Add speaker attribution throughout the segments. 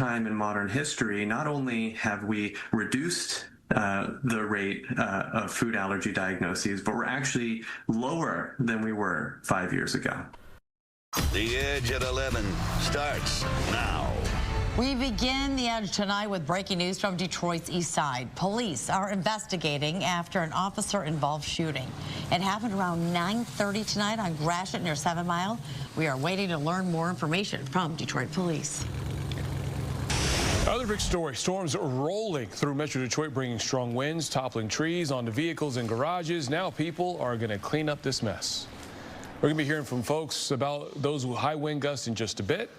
Speaker 1: time in modern history, not only have we reduced the rate of food allergy diagnoses, but we're actually lower than we were 5 years ago.
Speaker 2: The Edge at 11 starts now.
Speaker 3: We begin the Edge tonight with breaking news from Detroit's east side. Police are investigating after an officer-involved shooting. It happened around 9:30 tonight on Gratiot near 7 Mile. We are waiting to learn more information from Detroit police.
Speaker 4: Other big story, storms rolling through Metro Detroit, bringing strong winds, toppling trees onto vehicles and garages. Now people are going to clean up this mess. We're going to be hearing from folks about those high wind gusts in just a bit.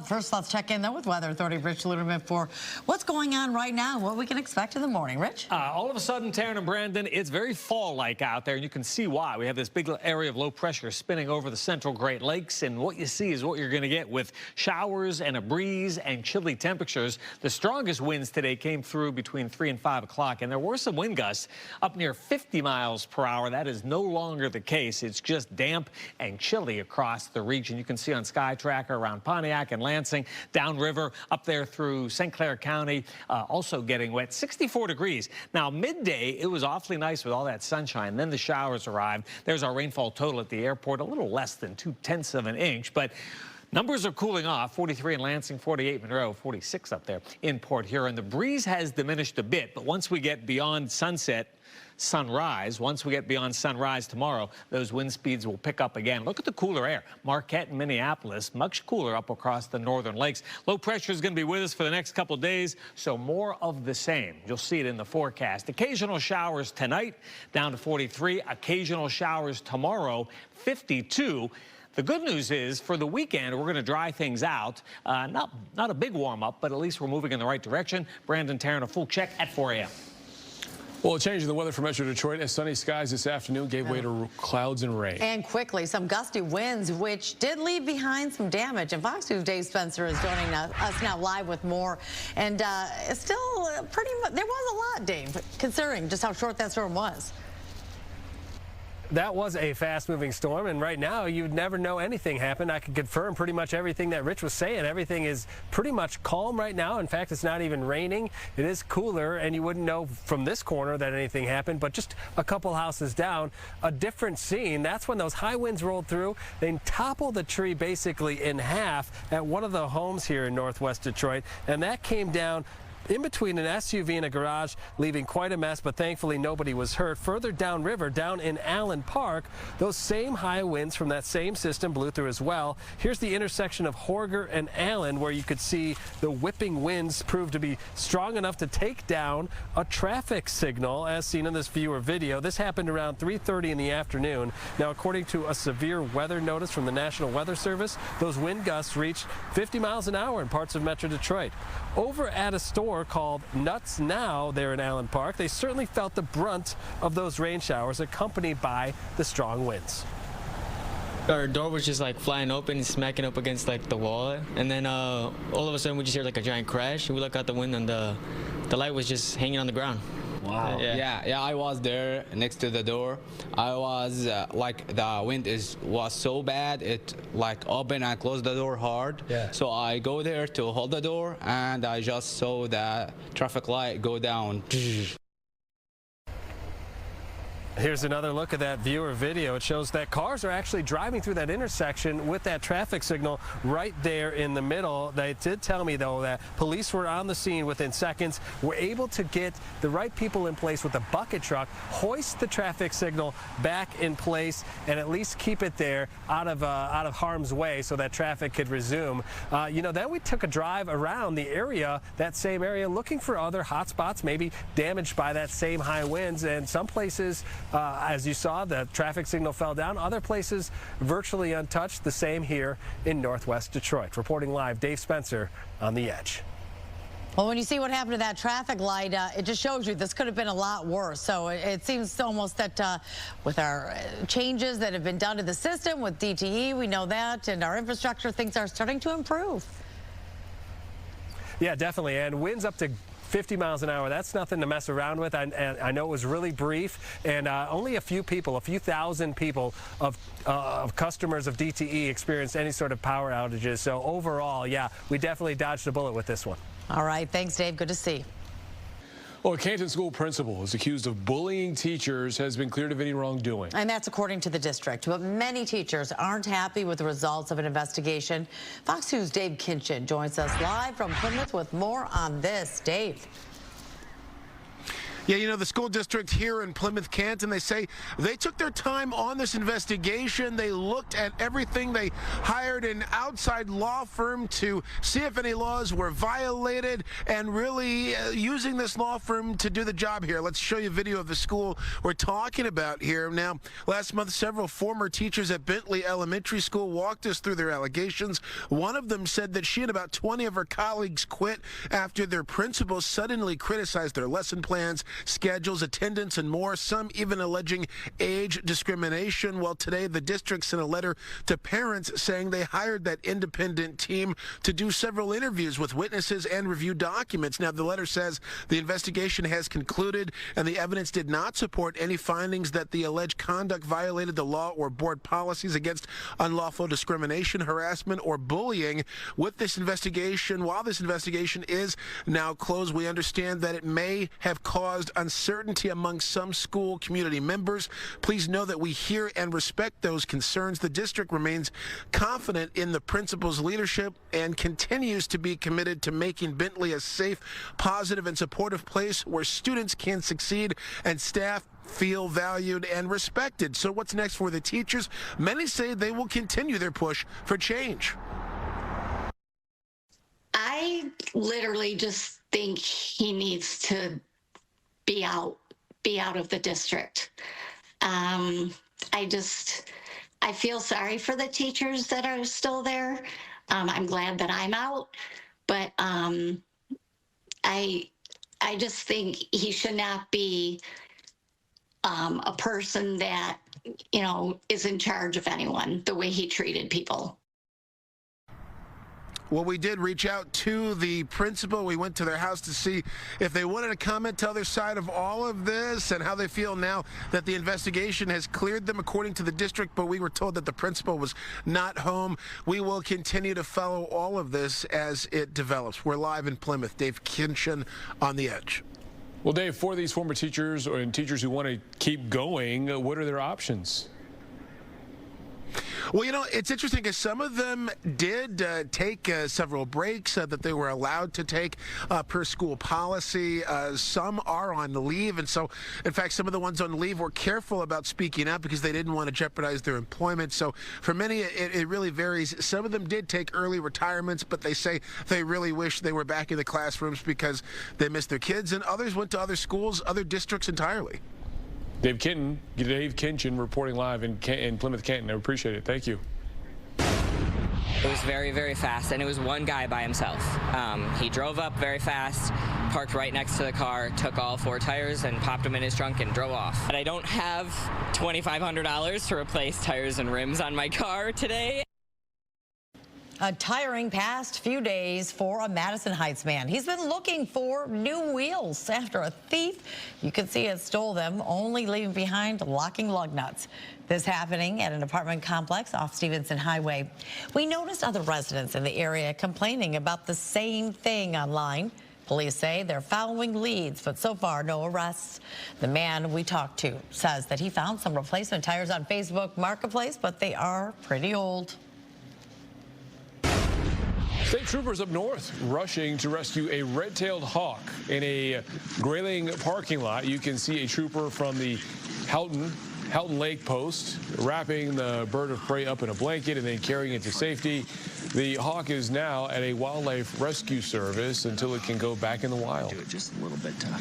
Speaker 3: First, let's check in, though, with Weather Authority Rich Luderman for what's going on right now, what we can expect in the morning. Rich?
Speaker 5: All of a sudden, Taryn and Brandon, it's very fall-like out there, and you can see why. We have this big area of low pressure spinning over the central Great Lakes, and what you see is what you're going to get with showers and a breeze and chilly temperatures. The strongest winds today came through between 3 and 5 o'clock, and there were some wind gusts up near 50 miles per hour. That is no longer the case. It's just damp and chilly across the region. You can see on Sky Tracker around Pontiac and Lansing, downriver, up there through St. Clair County, also getting wet. 64 degrees. Now, midday, it was awfully nice with all that sunshine. Then the showers arrived. There's our rainfall total at the airport, a little less than 0.2 of an inch, but numbers are cooling off. 43 in Lansing, 48 Monroe, 46 up there in Port Huron. The breeze has diminished a bit, but once we get beyond sunrise, once we get beyond sunrise tomorrow, those wind speeds will pick up again. Look at the cooler air. Marquette and Minneapolis, much cooler up across the northern lakes. Low pressure is going to be with us for the next couple of days, so more of the same. You'll see it in the forecast. Occasional showers tonight, down to 43. Occasional showers tomorrow, 52. The good news is for the weekend, we're going to dry things out. Not a big warm-up, but at least we're moving in the right direction. Brandon, Taryn, a full check at 4 a.m.
Speaker 4: Well, changing the weather for Metro Detroit as sunny skies this afternoon gave way to clouds and rain.
Speaker 3: And quickly, some gusty winds, which did leave behind some damage. And Fox News' Dave Spencer is joining us now live with more. And it's still pretty much, there was a lot, Dave, considering just how short that storm was.
Speaker 6: That was a fast-moving storm, and right now you'd never know anything happened. I can confirm pretty much everything that Rich was saying. Everything is pretty much calm right now. In fact, it's not even raining. It is cooler, and you wouldn't know from this corner that anything happened, but just a couple houses down, a different scene. That's when those high winds rolled through. They toppled the tree basically in half at one of the homes here in northwest Detroit, and that came down in between an SUV and a garage, leaving quite a mess, but thankfully nobody was hurt. Further downriver, down in Allen Park, those same high winds from that same system blew through as well. Here's the intersection of Horger and Allen, where you could see the whipping winds prove to be strong enough to take down a traffic signal, as seen in this viewer video. This happened around 3:30 in the afternoon. Now, according to a severe weather notice from the National Weather Service, those wind gusts reached 50 miles an hour in parts of Metro Detroit. Over at a store called Nuts Now there in Allen Park, they certainly felt the brunt of those rain showers accompanied by the strong winds.
Speaker 7: Our door was just like flying open and smacking up against like the wall, and then all of a sudden we just heard like a giant crash, and we look out the window and the light was just hanging on the ground.
Speaker 8: Wow. Yeah, I was there next to the door. I was like, the wind was so bad, it like opened and closed the door hard. Yeah. So I go there to hold the door, and I just saw the traffic light go down.
Speaker 6: Here's another look at that viewer video. It shows that cars are actually driving through that intersection with that traffic signal right there in the middle. They did tell me, though, that police were on the scene within seconds, were able to get the right people in place with a bucket truck, hoist the traffic signal back in place, and at least keep it there out of harm's way so that traffic could resume. You know, then we took a drive around the area, that same area, looking for other hot spots, maybe damaged by that same high winds, and some places, as you saw, the traffic signal fell down. Other places virtually untouched. The same here in northwest Detroit. Reporting live, Dave Spencer on The Edge.
Speaker 3: Well, when you see what happened to that traffic light, it just shows you this could have been a lot worse. So it seems almost that with our changes that have been done to the system, with DTE, we know that, and our infrastructure, things are starting to improve.
Speaker 6: Yeah, definitely. And winds up to 50 miles an hour. That's nothing to mess around with. I know it was really brief, and only a few people, a few thousand people of customers of DTE experienced any sort of power outages. So overall, yeah, we definitely dodged a bullet with this one.
Speaker 3: All right. Thanks, Dave. Good to see.
Speaker 4: Well, a Canton school principal is accused of bullying teachers, has been cleared of any wrongdoing.
Speaker 3: And that's according to the district. But many teachers aren't happy with the results of an investigation. Fox News' Dave Canton joins us live from Plymouth with more on this. Dave.
Speaker 9: Yeah, you know, the school district here in Plymouth, Canton, they say they took their time on this investigation. They looked at everything. They hired an outside law firm to see if any laws were violated, and really using this law firm to do the job here. Let's show you a video of the school we're talking about here. Now, last month, several former teachers at Bentley Elementary School walked us through their allegations. One of them said that she and about 20 of her colleagues quit after their principal suddenly criticized their lesson plans, schedules, attendance, and more, some even alleging age discrimination. Well, today the district sent a letter to parents saying they hired that independent team to do several interviews with witnesses and review documents. Now, the letter says the investigation has concluded and the evidence did not support any findings that the alleged conduct violated the law or board policies against unlawful discrimination, harassment, or bullying. With this investigation, while this investigation is now closed, we understand that it may have caused uncertainty among some school community members. Please know that we hear and respect those concerns. The district remains confident in the principal's leadership and continues to be committed to making Bentley a safe, positive, and supportive place where students can succeed and staff feel valued and respected. So what's next for the teachers? Many say they will continue their push for change.
Speaker 10: I literally just think he needs to be out of the district. I feel sorry for the teachers that are still there. I'm glad that I'm out, but I just think he should not be a person that, you know, is in charge of anyone the way he treated people.
Speaker 9: Well, we did reach out to the principal. We went to their house to see if they wanted to comment, tell their side of all of this and how they feel now that the investigation has cleared them according to the district, but we were told that the principal was not home. We will continue to follow all of this as it develops. We're live in Plymouth. Dave Canton on The Edge.
Speaker 4: Well, Dave, for these former teachers and teachers who want to keep going, what are their options?
Speaker 9: Well, you know, it's interesting because some of them did take several breaks that they were allowed to take per school policy. Some are on leave. And so, in fact, some of the ones on leave were careful about speaking up because they didn't want to jeopardize their employment. So for many, it really varies. Some of them did take early retirements, but they say they really wish they were back in the classrooms because they miss their kids. And others went to other schools, other districts entirely.
Speaker 4: Dave Canton reporting live in Plymouth, Canton. I appreciate it. Thank you.
Speaker 11: It was very, very fast, and it was one guy by himself. He drove up very fast, parked right next to the car, took all 4 tires and popped them in his trunk and drove off. But I don't have $2,500 to replace tires and rims on my car today.
Speaker 3: A tiring past few days for a Madison Heights man. He's been looking for new wheels after a thief, you can see it, stole them, only leaving behind locking lug nuts. This happening at an apartment complex off Stevenson Highway. We noticed other residents in the area complaining about the same thing online. Police say they're following leads, but so far no arrests. The man we talked to says that he found some replacement tires on Facebook Marketplace, but they are pretty old.
Speaker 4: State troopers up north rushing to rescue a red-tailed hawk in a Grayling parking lot. You can see a trooper from the Houghton Lake post wrapping the bird of prey up in a blanket and then carrying it to safety. The hawk is now at a wildlife rescue service until it can go back in the wild.
Speaker 12: Just a little bit tough.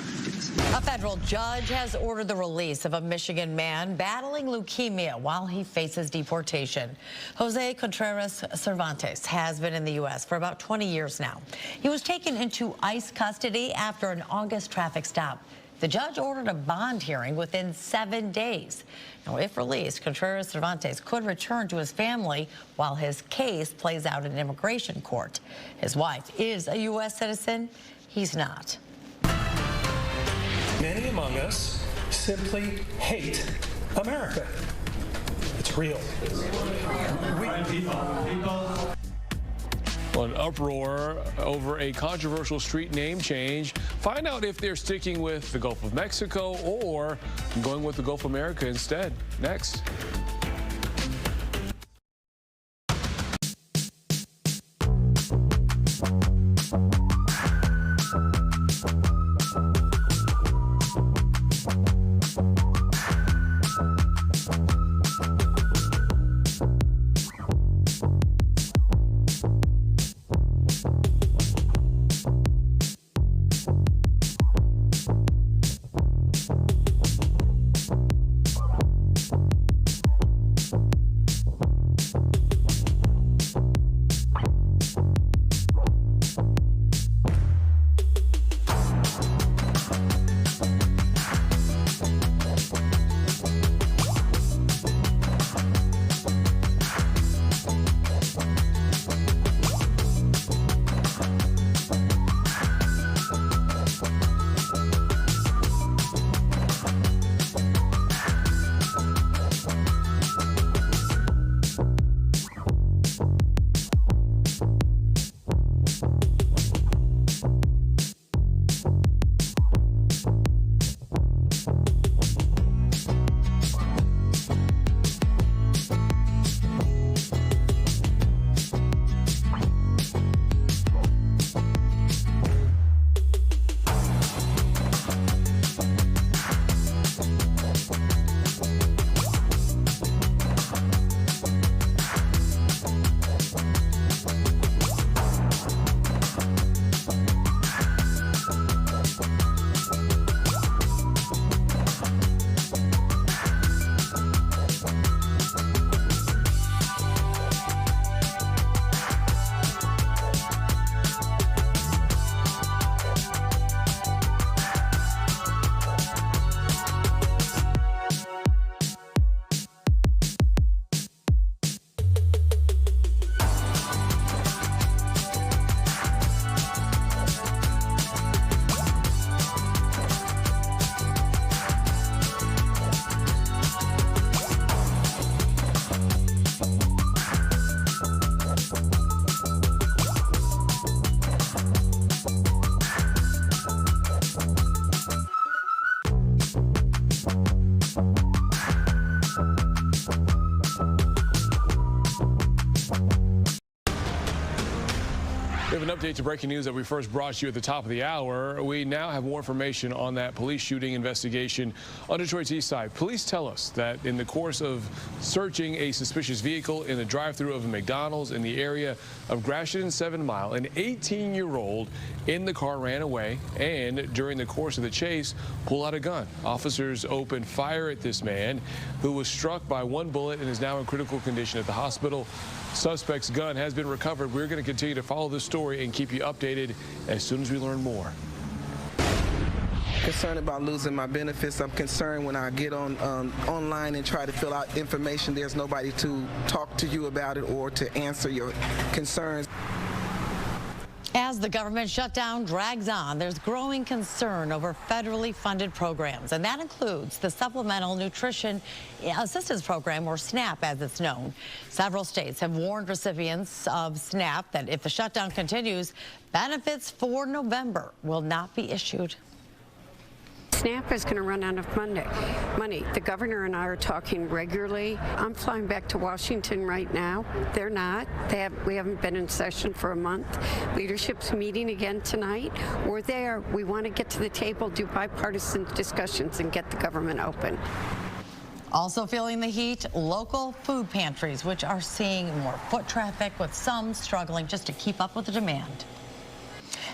Speaker 3: A federal judge has ordered the release of a Michigan man battling leukemia while he faces deportation. Jose Contreras Cervantes has been in the U.S. for about 20 years now. He was taken into ICE custody after an August traffic stop. The judge ordered a bond hearing within 7 days. Now, if released, Contreras Cervantes could return to his family while his case plays out in immigration court. His wife is a U.S. citizen. He's not.
Speaker 12: Many among us simply hate America. It's real.
Speaker 4: An uproar over a controversial street name change. Find out if they're sticking with the Gulf of Mexico or going with the Gulf of America instead. Next. We have an update to breaking news that we first brought you at the top of the hour. We now have more information on that police shooting investigation on Detroit's east side. Police tell us that in the course of searching a suspicious vehicle in the drive-thru of a McDonald's in the area of Gratiot and 7 Mile, an 18-year-old in the car ran away and during the course of the chase pulled out a gun. Officers opened fire at this man who was struck by one bullet and is now in critical condition at the hospital. Suspect's gun has been recovered. We're going to continue to follow this story and keep you updated as soon as we learn more.
Speaker 13: Concerned about losing my benefits. I'm concerned when I get on online and try to fill out information, there's nobody to talk to you about it or to answer your concerns.
Speaker 3: As the government shutdown drags on, there's growing concern over federally funded programs, and that includes the Supplemental Nutrition Assistance Program, or SNAP as it's known. Several states have warned recipients of SNAP that if the shutdown continues, benefits for November will not be issued.
Speaker 14: SNAP is going to run out of money. The governor and I are talking regularly. I'm flying back to Washington right now. They're not. We haven't been in session for a month. Leadership's meeting again tonight. We're there. We want to get to the table, do bipartisan discussions, and get the government open.
Speaker 3: Also feeling the heat, local food pantries, which are seeing more foot traffic, with some struggling just to keep up with the demand.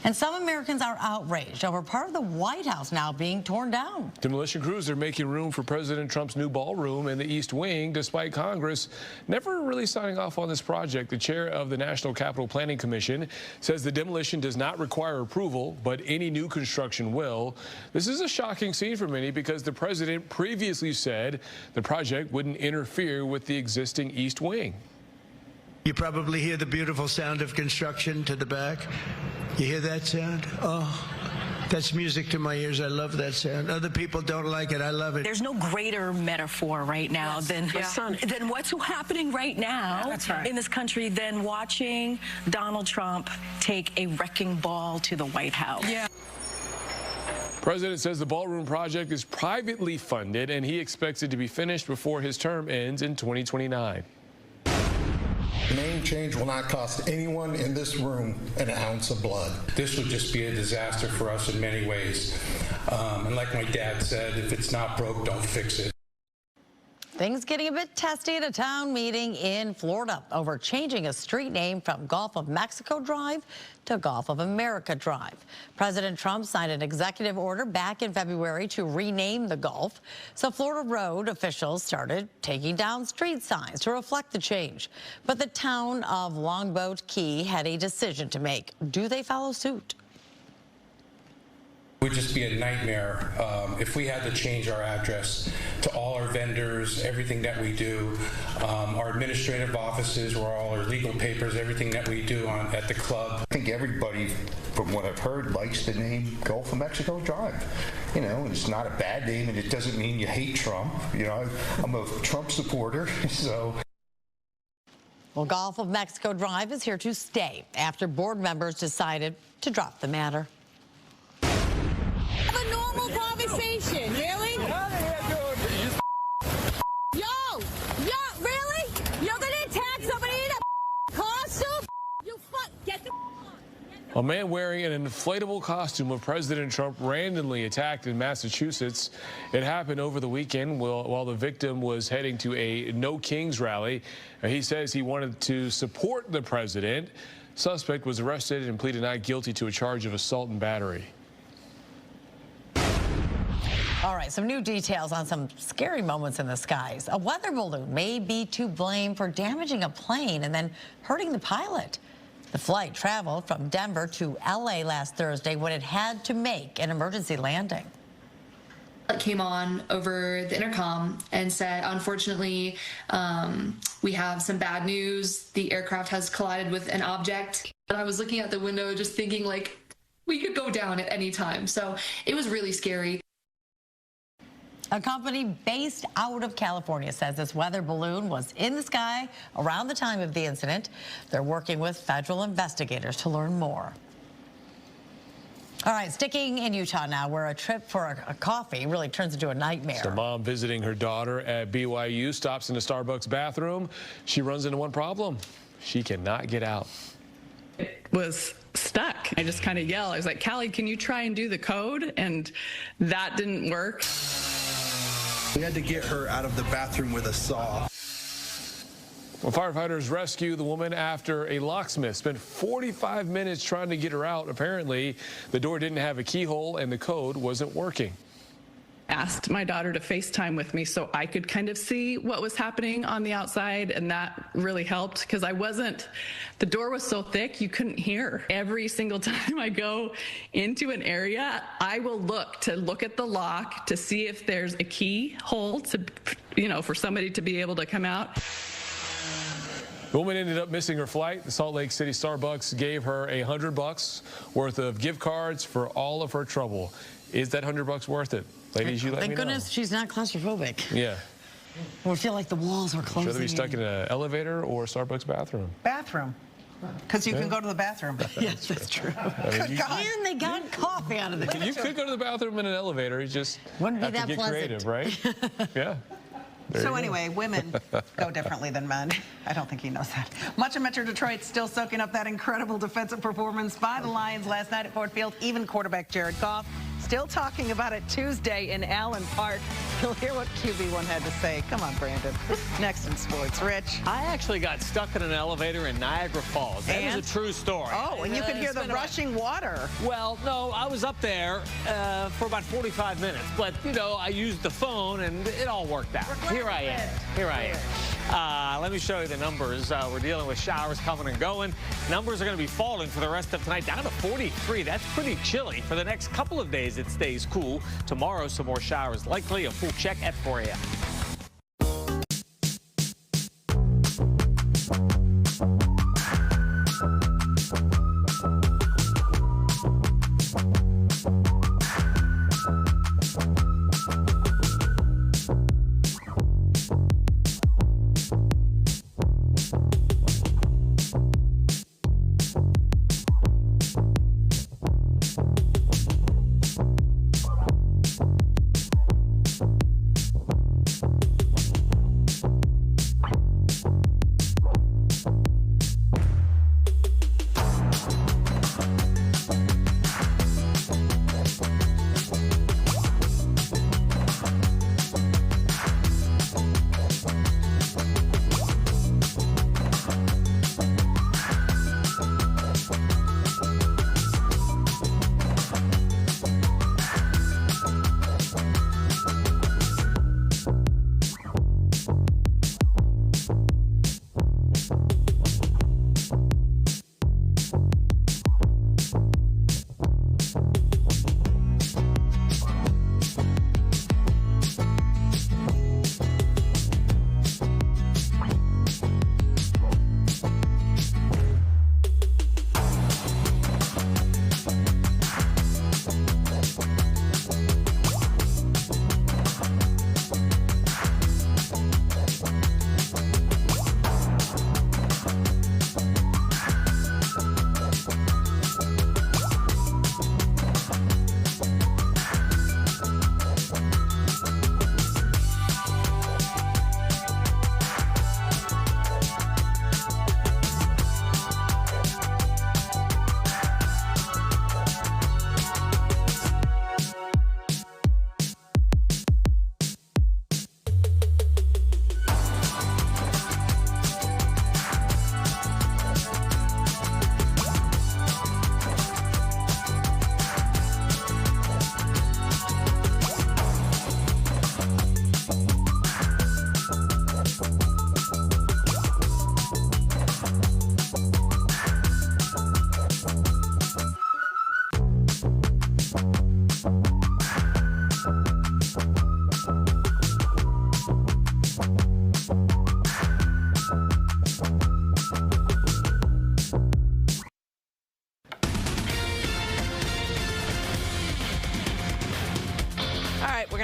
Speaker 3: And some Americans are outraged over part of the White House now being torn down.
Speaker 4: Demolition crews are making room for President Trump's new ballroom in the East Wing, despite Congress never really signing off on this project. The chair of the National Capital Planning Commission says the demolition does not require approval, but any new construction will. This is a shocking scene for many because the president previously said the project wouldn't interfere with the existing East Wing.
Speaker 15: You probably hear the beautiful sound of construction to the back. You hear that sound? Oh, That's music to my ears. I love that sound. Other people don't like it. I love it.
Speaker 16: There's no greater metaphor right now than what's happening right now in this country than watching Donald Trump take a wrecking ball to the White House. Yeah.
Speaker 4: President says the ballroom project is privately funded, and he expects it to be finished before his term ends in 2029.
Speaker 17: The name change will not cost anyone in this room an ounce of blood. This would just be a disaster for us in many ways. And like my dad said, if it's not broke, don't fix it.
Speaker 3: Things getting a bit testy at a town meeting in Florida over changing a street name from Gulf of Mexico Drive to Gulf of America Drive. President Trump signed an executive order back in February to rename the Gulf. So Florida road officials started taking down street signs to reflect the change. But the town of Longboat Key had a decision to make. Do they follow suit?
Speaker 17: It would just be a nightmare if we had to change our address to all our vendors, everything that we do, our administrative offices, where all our legal papers, everything that we do at the club.
Speaker 18: I think everybody, from what I've heard, likes the name Gulf of Mexico Drive. You know, it's not a bad name, and it doesn't mean you hate Trump. You know, I'm a Trump supporter, so.
Speaker 3: Well, Gulf of Mexico Drive is here to stay after board members decided to drop the matter.
Speaker 19: A normal conversation, really? Yo, really? You're gonna attack somebody in a costume? You get the
Speaker 4: A man wearing an inflatable costume of President Trump randomly attacked in Massachusetts. It happened over the weekend while the victim was heading to a No Kings rally. He says he wanted to support the president. Suspect was arrested and pleaded not guilty to a charge of assault and battery.
Speaker 3: All right, some new details on some scary moments in the skies. A weather balloon may be to blame for damaging a plane and then hurting the pilot. The flight traveled from Denver to LA last Thursday when it had to make an emergency landing.
Speaker 20: It came on over the intercom and said, unfortunately, we have some bad news. The aircraft has collided with an object. And I was looking out the window just thinking, like, we could go down at any time. So it was really scary.
Speaker 3: A company based out of California says this weather balloon was in the sky around the time of the incident. They're working with federal investigators to learn more. All right, sticking in Utah now, where a trip for a coffee really turns into a nightmare.
Speaker 4: So mom visiting her daughter at BYU stops in a Starbucks bathroom. She runs into one problem. She cannot get out.
Speaker 21: Was stuck. I just kind of yelled. I was like, Callie, can you try and do the code? And that didn't work.
Speaker 22: We had to get her out of the bathroom with a saw.
Speaker 4: Well, firefighters rescue the woman after a locksmith spent 45 minutes trying to get her out. Apparently, the door didn't have a keyhole and the code wasn't working.
Speaker 21: Asked my daughter to FaceTime with me so I could kind of see what was happening on the outside, and that really helped because the door was so thick you couldn't hear. Every single time I go into an area, I will look at the lock to see if there's a keyhole for somebody to be able to come out.
Speaker 4: The woman ended up missing her flight. The Salt Lake City Starbucks gave her $100 worth of gift cards for all of her trouble. Is that $100 worth it? Ladies, you let me know.
Speaker 3: Thank goodness she's not claustrophobic.
Speaker 4: Yeah.
Speaker 3: We feel like the walls are closing.
Speaker 4: Should they be stuck in an elevator or a Starbucks bathroom?
Speaker 23: Bathroom. Because you can go to the bathroom.
Speaker 3: Yes, that's true. And they got coffee out of the
Speaker 4: You could go to the bathroom in an elevator. You just
Speaker 3: wouldn't be
Speaker 4: have
Speaker 3: that
Speaker 4: to get
Speaker 3: pleasant.
Speaker 4: creative, right? Yeah.
Speaker 23: So anyway, women go differently than men. I don't think he knows that. Much of Metro Detroit still soaking up that incredible defensive performance by the Lions last night at Ford Field. Even quarterback Jared Goff still talking about it Tuesday in Allen Park. You'll hear what QB1 had to say. Come on, Brandon. Next in sports, Rich.
Speaker 5: I actually got stuck in an elevator in Niagara Falls. That is a true story.
Speaker 23: Oh, and you could hear the rushing water.
Speaker 5: Well, no, I was up there for about 45 minutes. But, I used the phone, and it all worked out. Here I am. Let me show you the numbers. We're dealing with showers coming and going. Numbers are going to be falling for the rest of tonight, down to 43. That's pretty chilly. For the next couple of days, it stays cool. Tomorrow, some more showers likely. A full check at 4 a.m.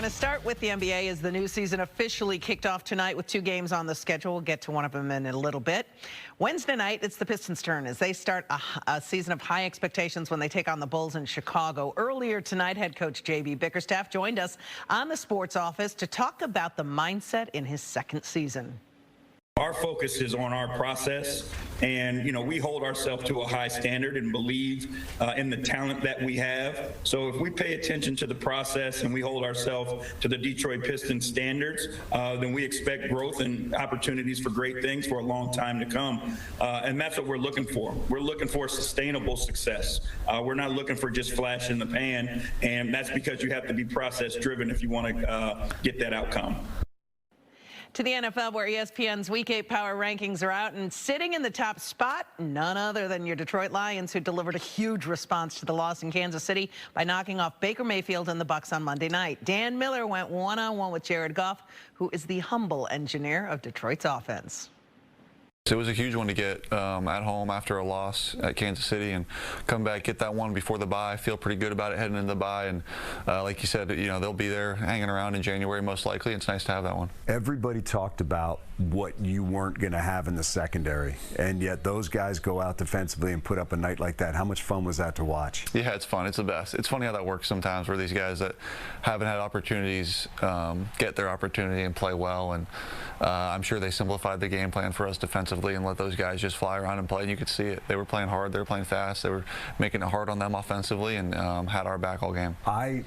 Speaker 23: going to start with the NBA as the new season officially kicked off tonight with 2 games on the schedule. We'll get to one of them in a little bit. Wednesday night, it's the Pistons' turn as they start a season of high expectations when they take on the Bulls in Chicago. Earlier tonight, head coach J.B. Bickerstaff joined us on the Sports Office to talk about the mindset in his second season.
Speaker 1: Our focus is on our process, and we hold ourselves to a high standard and believe in the talent that we have. So if we pay attention to the process and we hold ourselves to the Detroit Pistons standards, then we expect growth and opportunities for great things for a long time to come. And that's what we're looking for. We're looking for sustainable success. We're not looking for just flash in the pan, and that's because you have to be process driven if you want to get that outcome.
Speaker 23: To the NFL, where ESPN's Week 8 power rankings are out, and sitting in the top spot, none other than your Detroit Lions, who delivered a huge response to the loss in Kansas City by knocking off Baker Mayfield and the Bucs on Monday night. Dan Miller went one-on-one with Jared Goff, who is the humble engineer of Detroit's offense.
Speaker 2: It was a huge one to get at home after a loss at Kansas City and come back, get that one before the bye. Feel pretty good about it heading into the bye. And like you said, they'll be there hanging around in January most likely. It's nice to have that one.
Speaker 7: Everybody talked about what you weren't going to have in the secondary, and yet those guys go out defensively and put up a night like that. How much fun was that to watch?
Speaker 2: Yeah, it's fun. It's the best. It's funny how that works sometimes, where these guys that haven't had opportunities get their opportunity and play well. And I'm sure they simplified the game plan for us defensively and let those guys just fly around and play. And you could see it. They were playing hard. They were playing fast. They were making it hard on them offensively and had our back all game.
Speaker 7: I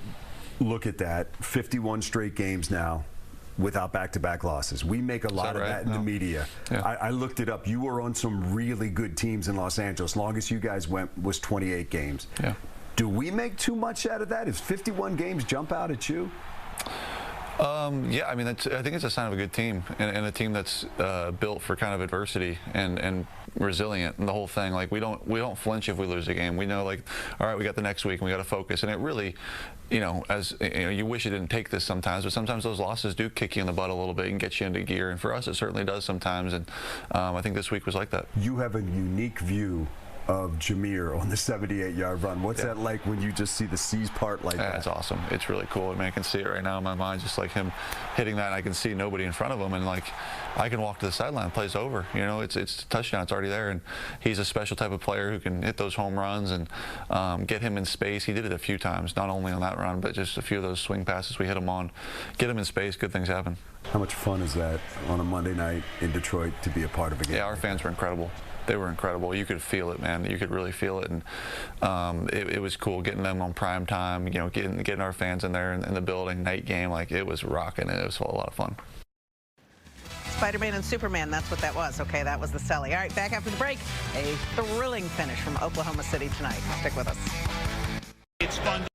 Speaker 7: look at that 51 straight games now without back-to-back losses. We make a lot of that in the media.
Speaker 2: Yeah.
Speaker 7: I looked it up. You were on some really good teams in Los Angeles. Longest you guys went was 28 games.
Speaker 2: Yeah.
Speaker 7: Do we make too much out of that? Is 51 games jump out at you?
Speaker 2: Yeah, I mean, I think it's a sign of a good team and a team that's built for kind of adversity and resilient and the whole thing. Like we don't flinch if we lose a game. We know, like, all right, we got the next week and we got to focus. And it really, you wish it didn't take this sometimes, but sometimes those losses do kick you in the butt a little bit and get you into gear. And for us, it certainly does sometimes. And I think this week was like that.
Speaker 7: You have a unique view of Jameer on the 78-yard run. What's that like when you just see the C's part like that?
Speaker 2: It's awesome. It's really cool. I mean, I can see it right now in my mind, just like him hitting that. And I can see nobody in front of him, and like I can walk to the sideline, play's over. It's a touchdown. It's already there, and he's a special type of player who can hit those home runs and get him in space. He did it a few times, not only on that run, but just a few of those swing passes we hit him on. Get him in space, good things happen.
Speaker 7: How much fun is that on a Monday night in Detroit to be a part of a game?
Speaker 2: Yeah, our fans were incredible. They were incredible. You could feel it, man. You could really feel it, and it was cool getting them on prime time. Getting our fans in there in the building, night game. Like, it was rocking. It was a lot of fun.
Speaker 23: Spider-Man and Superman, that's what that was. Okay, that was the Selly. All right, back after the break, a thrilling finish from Oklahoma City tonight. Stick with us.
Speaker 24: It's fun.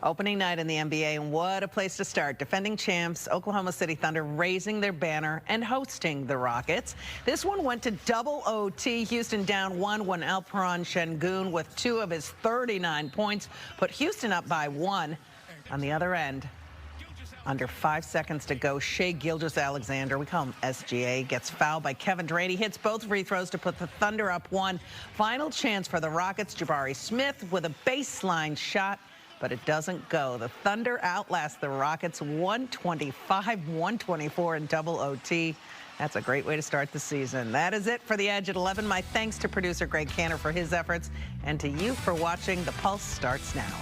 Speaker 23: Opening night in the NBA, and what a place to start. Defending champs Oklahoma City Thunder raising their banner and hosting the Rockets. This one went to double OT. Houston down 1 when Alperon Şengün with 2 of his 39 points put Houston up by 1. On the other end, under 5 seconds to go, Shai Gilgeous-Alexander, we call him SGA, gets fouled by Kevin Durant. He hits both free throws to put the Thunder up 1. Final chance for the Rockets. Jabari Smith with a baseline shot, but it doesn't go. The Thunder outlast the Rockets 125-124 in double OT. That's a great way to start the season. That is it for The Edge at 11. My thanks to producer Greg Cantor for his efforts, and to you for watching. The Pulse starts now.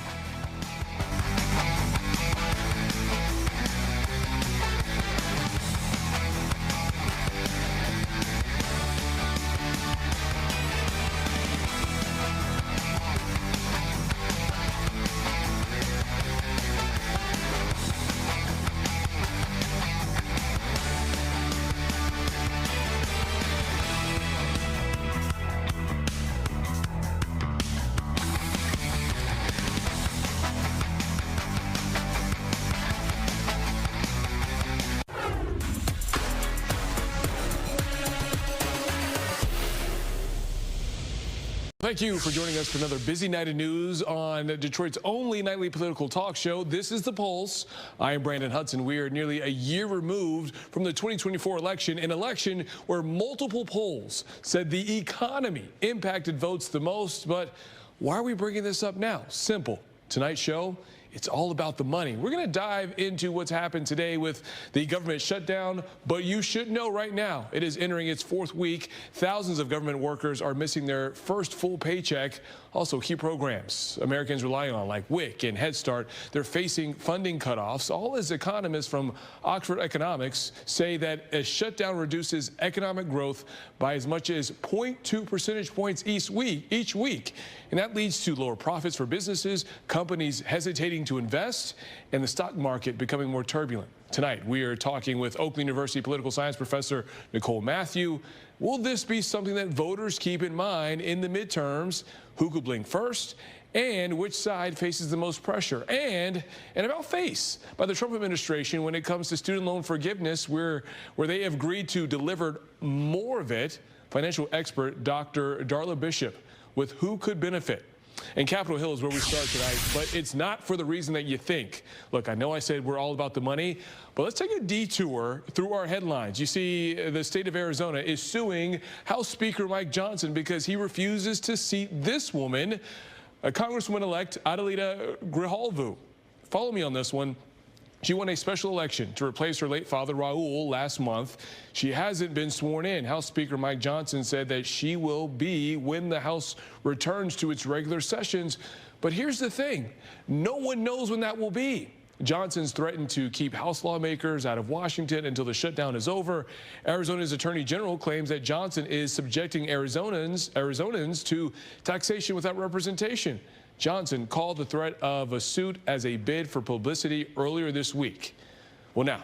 Speaker 4: Thank you for joining us for another busy night of news on Detroit's only nightly political talk show. This is The Pulse. I am Brandon Hudson. We are nearly a year removed from the 2024 election, an election where multiple polls said the economy impacted votes the most. But why are we bringing this up now? Simple. Tonight's show, it's all about the money. We're going to dive into what's happened today with the government shutdown, but you should know right now it is entering its 4th week. Thousands of government workers are missing their first full paycheck. Also, key programs Americans rely on, like WIC and Head Start, they're facing funding cutoffs, all as economists from Oxford Economics say that a shutdown reduces economic growth by as much as 0.2 percentage points each week. And that leads to lower profits for businesses, companies hesitating to invest, and the stock market becoming more turbulent. Tonight, we are talking with Oakland University political science professor Nicole Matthew. Will this be something that voters keep in mind in the midterms? Who could blink first? And which side faces the most pressure? And about face by the Trump administration when it comes to student loan forgiveness, where they have agreed to deliver more of it. Financial expert Dr. Darla Bishop with who could benefit. And Capitol Hill is where we start tonight, but it's not for the reason that you think. Look, I know I said we're all about the money, but let's take a detour through our headlines. You see, the state of Arizona is suing House Speaker Mike Johnson because he refuses to seat this woman, Congresswoman-elect Adelita Grijalvo. Follow me on this one. She won a special election to replace her late father, Raul, last month. She hasn't been sworn in. House Speaker Mike Johnson said that she will be when the House returns to its regular sessions. But here's the thing. No one knows when that will be. Johnson's threatened to keep House lawmakers out of Washington until the shutdown is over. Arizona's Attorney General claims that Johnson is subjecting Arizonans to taxation without representation. Johnson called the threat of a suit as a bid for publicity earlier this week. Well, now,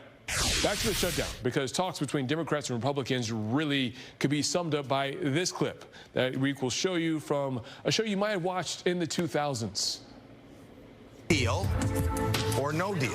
Speaker 4: back to the shutdown, because talks between Democrats and Republicans really could be summed up by this clip that we will show you from a show you might have watched in the 2000s.
Speaker 6: Deal or no deal?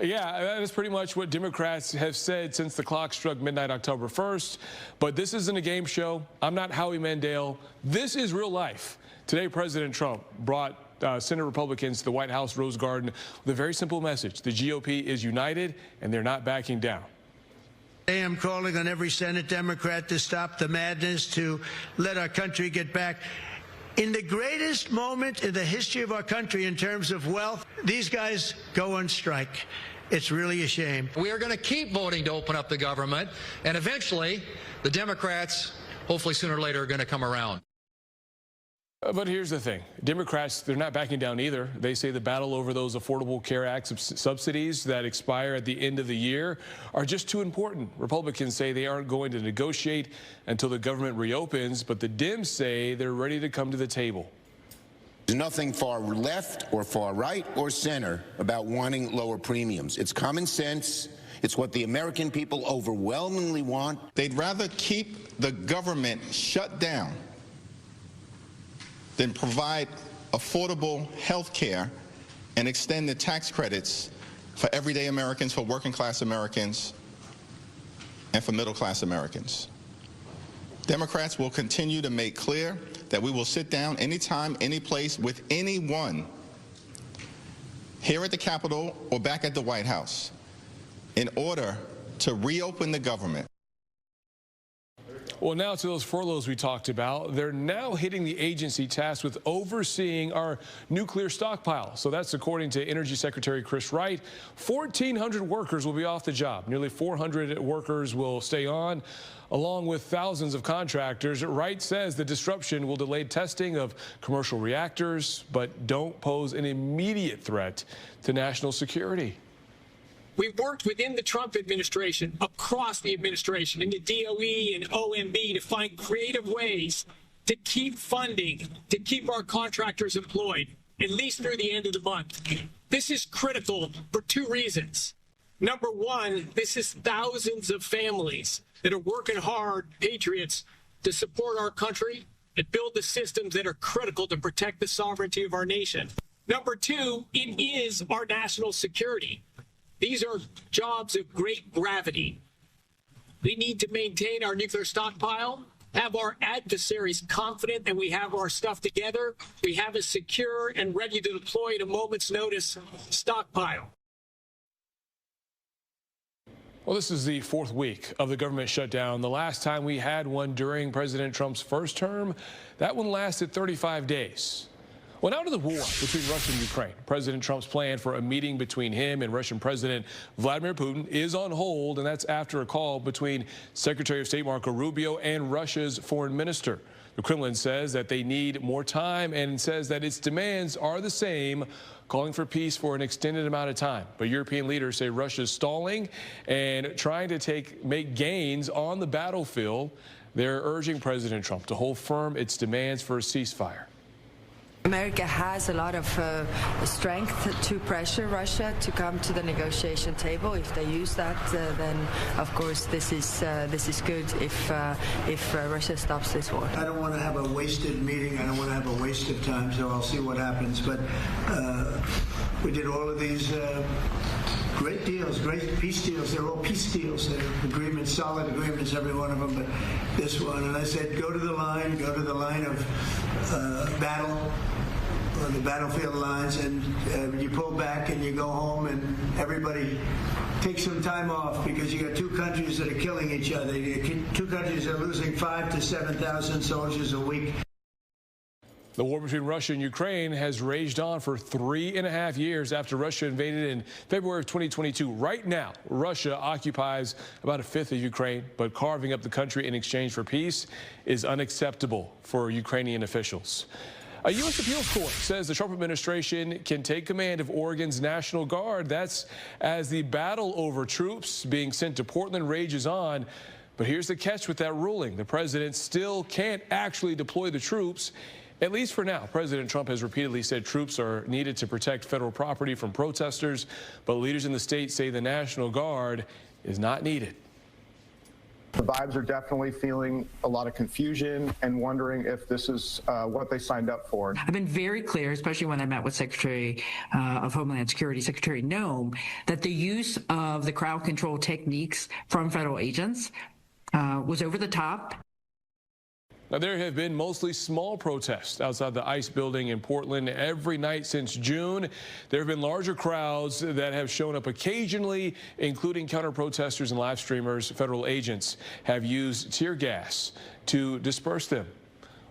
Speaker 4: Yeah, that is pretty much what Democrats have said since the clock struck midnight October 1st. But this isn't a game show. I'm not Howie Mandel. This is real life. Today, President Trump brought Senate Republicans to the White House Rose Garden with a very simple message. The GOP is united, and they're not backing down.
Speaker 15: Today I'm calling on every Senate Democrat to stop the madness, to let our country get back. In the greatest moment in the history of our country in terms of wealth, these guys go on strike. It's really a shame.
Speaker 8: We are going to keep voting to open up the government, and eventually the Democrats, hopefully sooner or later, are going to come around.
Speaker 4: But here's the thing. Democrats, they're not backing down either. They say the battle over those Affordable Care Act subsidies that expire at the end of the year are just too important. Republicans say they aren't going to negotiate until the government reopens, but the Dems say they're ready to come to the table.
Speaker 6: There's nothing far left or far right or center about wanting lower premiums. It's common sense. It's what the American people overwhelmingly want.
Speaker 9: They'd rather keep the government shut down then provide affordable health care and extend the tax credits for everyday Americans, for working class Americans, and for middle class Americans. Democrats will continue to make clear that we will sit down anytime, any place with anyone here at the Capitol or back at the White House in order to reopen the government.
Speaker 4: Well, now to those furloughs we talked about. They're now hitting the agency tasked with overseeing our nuclear stockpile. So that's according to Energy Secretary Chris Wright. 1,400 workers will be off the job. Nearly 400 workers will stay on, along with thousands of contractors. Wright says the disruption will delay testing of commercial reactors, but don't pose an immediate threat to national security.
Speaker 10: We've worked within the Trump administration, across the administration, in the DOE and OMB to find creative ways to keep funding, to keep our contractors employed, at least through the end of the month. This is critical for two reasons. Number one, this is thousands of families that are working hard, patriots, to support our country and build the systems that are critical to protect the sovereignty of our nation. Number two, it is our national security. These are jobs of great gravity. We need to maintain our nuclear stockpile, have our adversaries confident that we have our stuff together. We have a secure and ready to deploy at a moment's notice stockpile.
Speaker 4: Well, this is the fourth week of the government shutdown. The last time we had one during President Trump's first term, that one lasted 35 days. Well, now to the war between Russia and Ukraine. President Trump's plan for a meeting between him and Russian President Vladimir Putin is on hold, and that's after a call between Secretary of State Marco Rubio and Russia's foreign minister. The Kremlin says that they need more time and says that its demands are the same, calling for peace for an extended amount of time. But European leaders say Russia's stalling and trying to make gains on the battlefield. They're urging President Trump to hold firm its demands for a ceasefire.
Speaker 11: America has a lot of strength to pressure Russia to come to the negotiation table. If they use that, then of course this is good. If Russia stops this war,
Speaker 12: I don't want to have a wasted meeting. I don't want to have a waste of time. So I'll see what happens. But we did all of these great deals, great peace deals. They're all peace deals. They're agreements, solid agreements, every one of them. But this one, and I said, go to the line of battle. The battlefield lines, and you pull back and you go home, and everybody takes some time off because you got two countries that are killing each other. Two countries that are losing 5,000 to 7,000 soldiers a week.
Speaker 4: The war between Russia and Ukraine has raged on for 3.5 years after Russia invaded in February of 2022. Right now, Russia occupies about a fifth of Ukraine, but carving up the country in exchange for peace is unacceptable for Ukrainian officials. A U.S. appeals court says the Trump administration can take command of Oregon's National Guard. That's as the battle over troops being sent to Portland rages on. But here's the catch with that ruling. The president still can't actually deploy the troops, at least for now. President Trump has repeatedly said troops are needed to protect federal property from protesters, but leaders in the state say the National Guard is not needed.
Speaker 25: The vibes are definitely feeling a lot of confusion and wondering if this is what they signed up for.
Speaker 26: I've been very clear, especially when I met with Secretary of Homeland Security, Secretary Noem, that the use of the crowd control techniques from federal agents was over the top.
Speaker 4: Now, there have been mostly small protests outside the ICE building in Portland every night since June. There have been larger crowds that have shown up occasionally, including counter-protesters and live streamers. Federal agents have used tear gas to disperse them.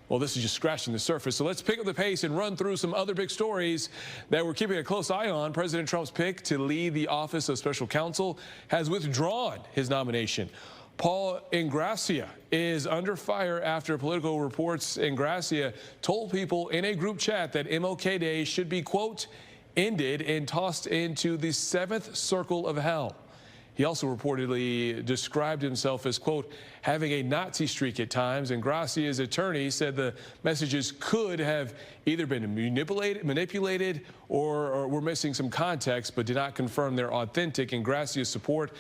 Speaker 4: Well, this is just scratching the surface. So let's pick up the pace and run through some other big stories that we're keeping a close eye on. President Trump's pick to lead the Office of Special Counsel has withdrawn his nomination. Paul Ingrassia is under fire after Politico reports Ingrassia told people in a group chat that MLK Day should be, quote, ended and tossed into the seventh circle of hell. He also reportedly described himself as, quote, having a Nazi streak at times. Ingrassia's attorney said the messages could have either been manipulated or were missing some context, but did not confirm their authentic. Ingrassia's support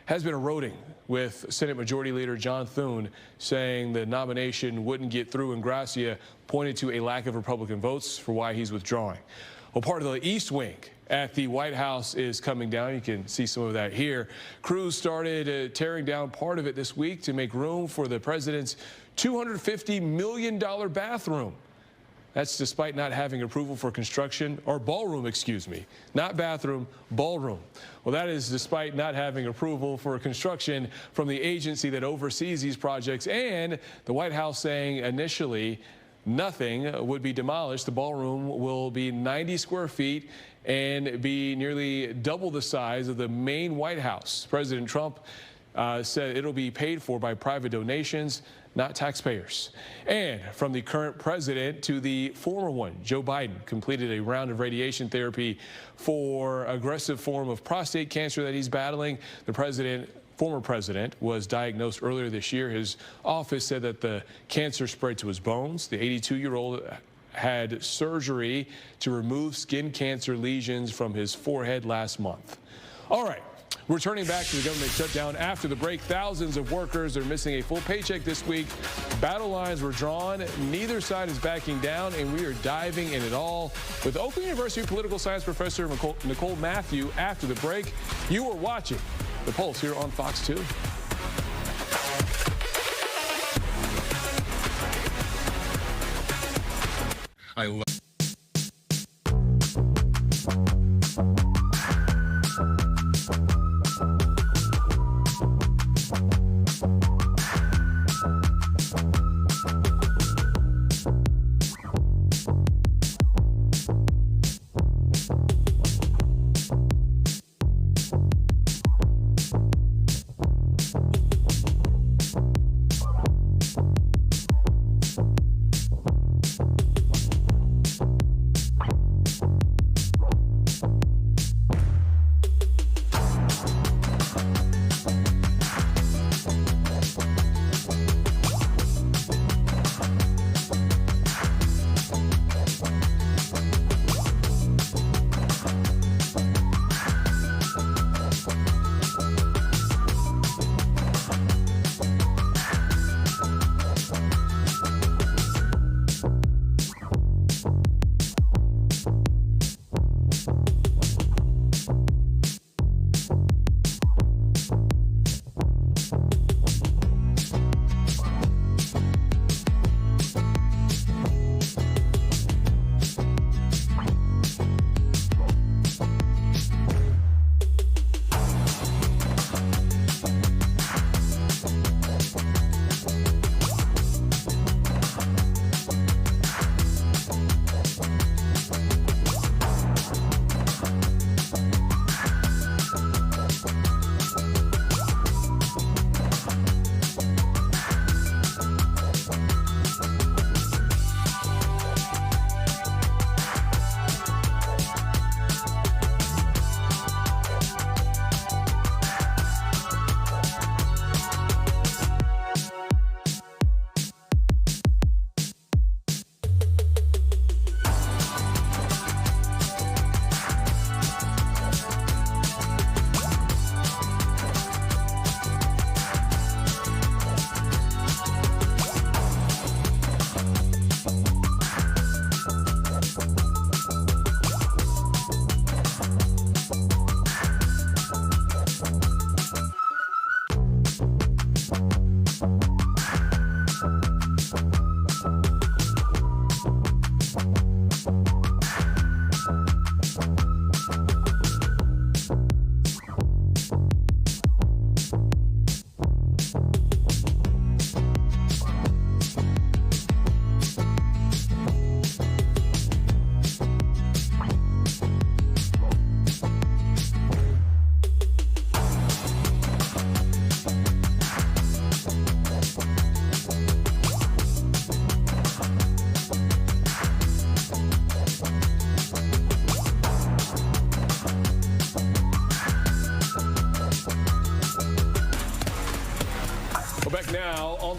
Speaker 4: has been eroding, with Senate Majority Leader John Thune saying the nomination wouldn't get through, and Gracia pointed to a lack of Republican votes for why he's withdrawing. Well, part of the East Wing at the White House is coming down. You can see some of that here. Crews started tearing down part of it this week to make room for the president's $250 million bathroom. That's despite not having approval for construction, or ballroom, excuse me, not bathroom, ballroom. Well, that is despite not having approval for construction from the agency that oversees these projects, and the White House saying initially nothing would be demolished. The ballroom will be 90 square feet and be nearly double the size of the main White House. President Trump said it'll be paid for by private donations, not taxpayers. And from the current president to the former one, Joe Biden completed a round of radiation therapy for aggressive form of prostate cancer that he's battling. The former president was diagnosed earlier this year. His office said that the cancer spread to his bones. The 82-year-old had surgery to remove skin cancer lesions from his forehead last month. All right. We're turning back to the government shutdown after the break. Thousands of workers are missing a full paycheck this week. Battle lines were drawn. Neither side is backing down, and we are diving in it all with Oakland University political science professor Nicole Matthew after the break. You are watching The Pulse here on Fox 2.
Speaker 13: I love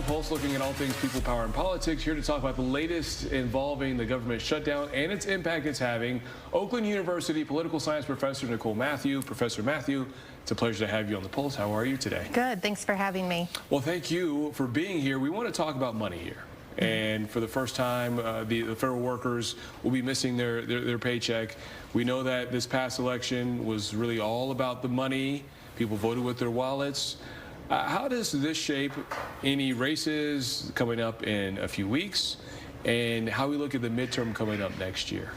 Speaker 4: Pulse, looking at all things people, power, and politics. Here to talk about the latest involving the government shutdown and its impact it's having, Oakland University political science professor Nicole Matthew. Professor Matthew, it's a pleasure to have you on the Pulse. How are you today?
Speaker 13: Good. Thanks for having me.
Speaker 4: Well, thank you for being here. We want to talk about money here. And for the first time, the federal workers will be missing their paycheck. We know that this past election was really all about the money. People voted with their wallets. How does this shape any races coming up in a few weeks, and how we look at the midterm coming up next year?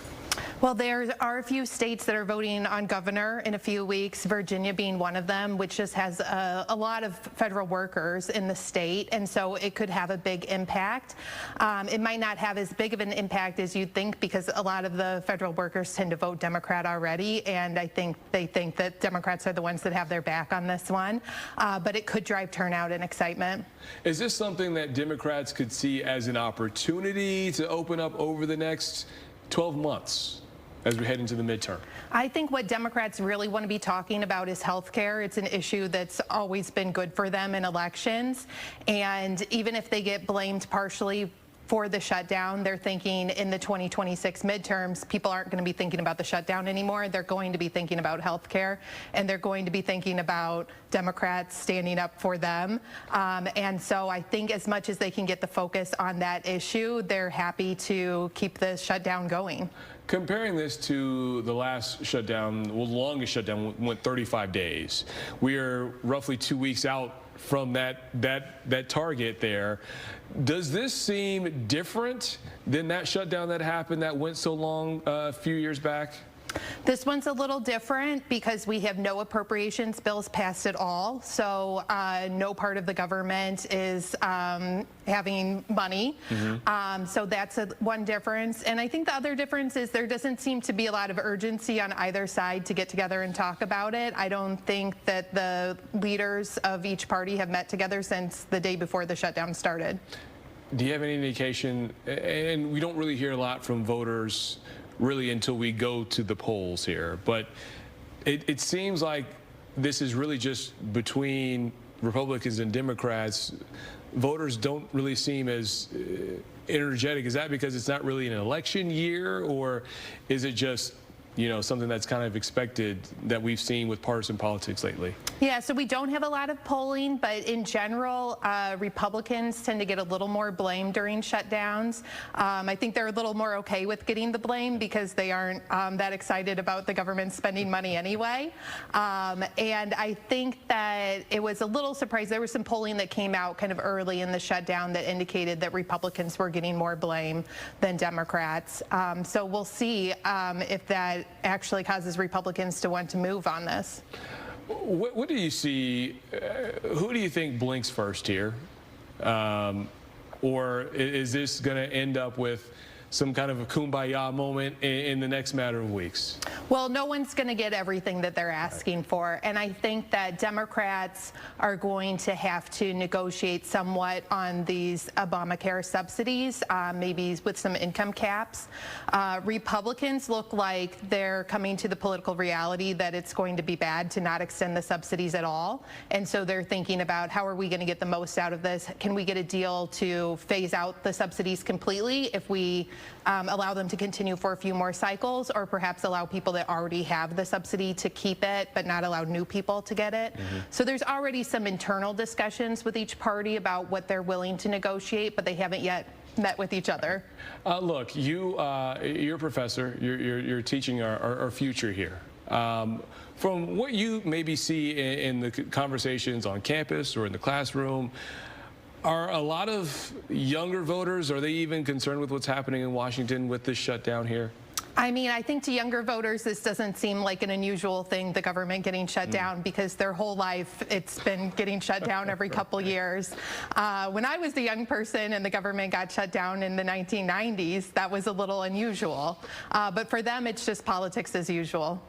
Speaker 13: Well, there are a few states that are voting on governor in a few weeks, Virginia being one of them, which just has a lot of federal workers in the state, and so it could have a big impact. It might not have as big of an impact as you'd think, because a lot of the federal workers tend to vote Democrat already, and I think they think that Democrats are the ones that have their back on this one, but it could drive turnout and excitement.
Speaker 4: Is this something that Democrats could see as an opportunity to open up over the next 12 months as we head into the midterm?
Speaker 13: I think what Democrats really want to be talking about is health care. It's an issue that's always been good for them in elections. And even if they get blamed partially for the shutdown, they're thinking in the 2026 midterms, people aren't going to be thinking about the shutdown anymore. They're going to be thinking about health care, and they're going to be thinking about Democrats standing up for them. And so I think as much as they can get the focus on that issue, they're happy to keep the shutdown going.
Speaker 4: Comparing this to the last shutdown, well, the longest shutdown went 35 days. We are roughly 2 weeks out from that target there. Does this seem different than that shutdown that happened that went so long a few years back?
Speaker 13: This one's a little different because we have no appropriations bills passed at all. So no part of the government is having money. So that's one difference. And I think the other difference is there doesn't seem to be a lot of urgency on either side to get together and talk about it. I don't think that the leaders of each party have met together since the day before the shutdown started.
Speaker 4: Do you have any indication, and we don't really hear a lot from voters really until we go to the polls here, but it seems like this is really just between Republicans and Democrats. Voters don't really seem as energetic. Is that because it's not really an election year, or is it just, you know, something that's kind of expected that we've seen with partisan politics lately?
Speaker 13: Yeah, so we don't have a lot of polling, but in general, Republicans tend to get a little more blame during shutdowns. I think they're a little more okay with getting the blame because they aren't that excited about the government spending money anyway. And I think that it was a little surprised. There was some polling that came out kind of early in the shutdown that indicated that Republicans were getting more blame than Democrats. So we'll see if that actually causes Republicans to want to move on this.
Speaker 4: What do you see? Who do you think blinks first here? Or is this going to end up with some kind of a kumbaya moment in the next matter of weeks?
Speaker 13: Well, no one's going to get everything that they're asking for. And I think that Democrats are going to have to negotiate somewhat on these Obamacare subsidies, maybe with some income caps. Republicans look like they're coming to the political reality that it's going to be bad to not extend the subsidies at all. And so they're thinking about how are we going to get the most out of this? Can we get a deal to phase out the subsidies completely if we allow them to continue for a few more cycles, or perhaps allow people that already have the subsidy to keep it but not allow new people to get it. So there's already some internal discussions with each party about what they're willing to negotiate, but they haven't yet met with each other.
Speaker 4: Look, you're a professor. You're teaching our future here. From what you maybe see in the conversations on campus or in the classroom, are a lot of younger voters, are they even concerned with what's happening in Washington with this shutdown here?
Speaker 13: I mean, I think to younger voters, this doesn't seem like an unusual thing, the government getting shut down, because their whole life it's been getting shut down every couple years. When I was a young person and the government got shut down in the 1990s, that was a little unusual. But for them, it's just politics as usual.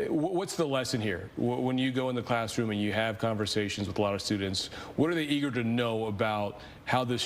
Speaker 4: What's the lesson here? When you go in the classroom and you have conversations with a lot of students, what are they eager to know about how this